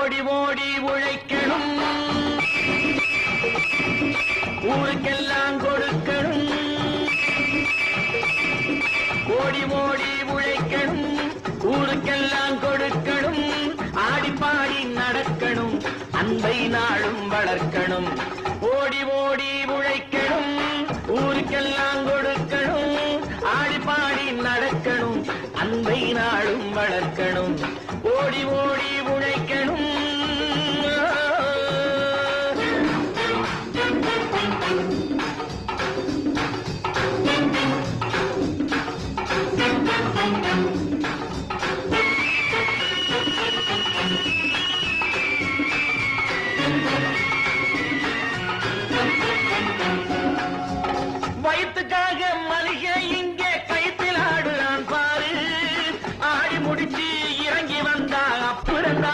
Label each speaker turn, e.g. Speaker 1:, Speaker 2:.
Speaker 1: ஓடி ஓடி உழைக்கணும், ஊருக்கெல்லாம் கொடுக்கணும். ஓடி ஓடி உழைக்கணும், ஊருக்கெல்லாம் கொடுக்கணும். ஆடிப்பாடி நடக்கணும், அன்பை நாளும் வளர்க்கணும். ஓடி ஓடி உழைக்க